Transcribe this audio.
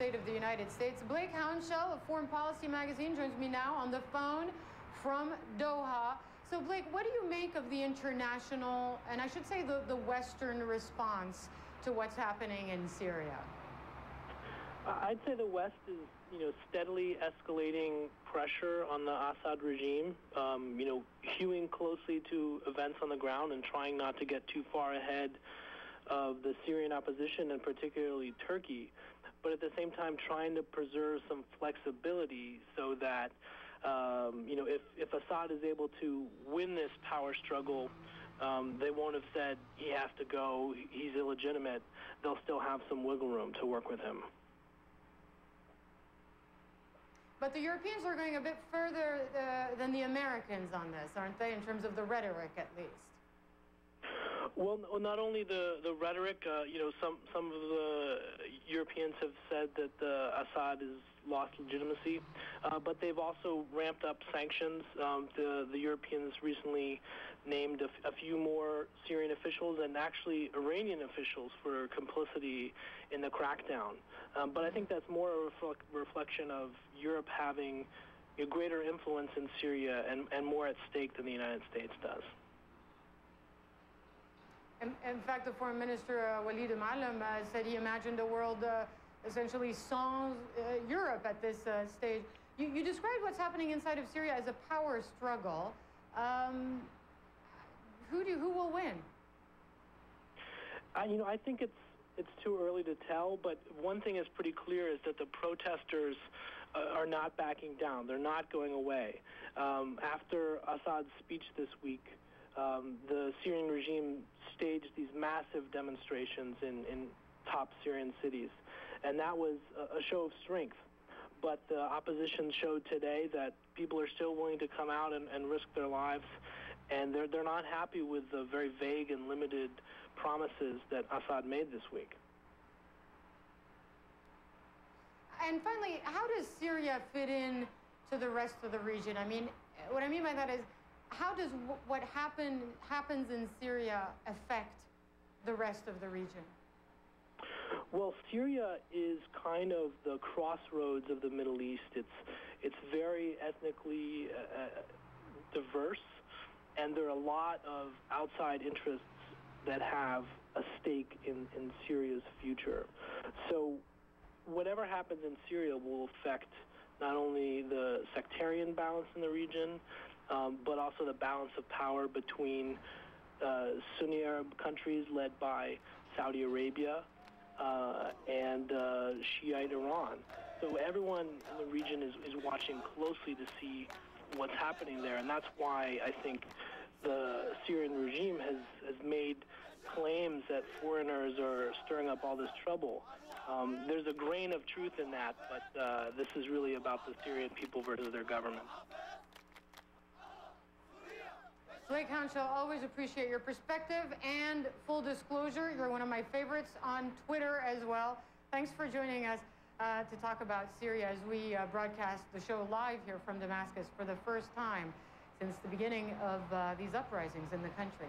State of the United States. Blake Hounshell of Foreign Policy Magazine joins me now on the phone from Doha. So, Blake, what do you make of the international, and I should say the Western response to what's happening in Syria? I'd say the West is, steadily escalating pressure on the Assad regime, hewing closely to events on the ground and trying not to get too far ahead of the Syrian opposition, and particularly Turkey, but at the same time trying to preserve some flexibility so that, if Assad is able to win this power struggle, they won't have said he has to go, he's illegitimate. They'll still have some wiggle room to work with him. But the Europeans are going a bit further than the Americans on this, aren't they, in terms of the rhetoric at least? Well, not only the rhetoric, some of the Europeans have said that Assad has lost legitimacy, but they've also ramped up sanctions. The Europeans recently named a few more Syrian officials and actually Iranian officials for complicity in the crackdown. But I think that's more a reflection of Europe having a greater influence in Syria and more at stake than the United States does. In fact, the foreign minister, Walid Al-Muallim, said he imagined a world essentially sans Europe at this stage. You described what's happening inside of Syria as a power struggle. Who will win? I think it's too early to tell, but one thing is pretty clear is that the protesters are not backing down. They're not going away. After Assad's speech this week, the Syrian regime staged these massive demonstrations in top Syrian cities, and that was a show of strength. But the opposition showed today that people are still willing to come out and risk their lives, and they're not happy with the very vague and limited promises that Assad made this week. And finally, how does Syria fit in to the rest of the region? I mean, what I mean by that is, how does what happens in Syria affect the rest of the region? Well, Syria is kind of the crossroads of the Middle East. It's very ethnically diverse, and there are a lot of outside interests that have a stake in Syria's future. So whatever happens in Syria will affect not only the sectarian balance in the region, but also the balance of power between Sunni Arab countries led by Saudi Arabia and Shiite Iran. So everyone in the region is watching closely to see what's happening there, and that's why I think the Syrian regime has made claims that foreigners are stirring up all this trouble. There's a grain of truth in that, but this is really about the Syrian people versus their government. Blake Hounshell, always appreciate your perspective and full disclosure. You're one of my favorites on Twitter as well. Thanks for joining us to talk about Syria as we broadcast the show live here from Damascus for the first time since the beginning of these uprisings in the country.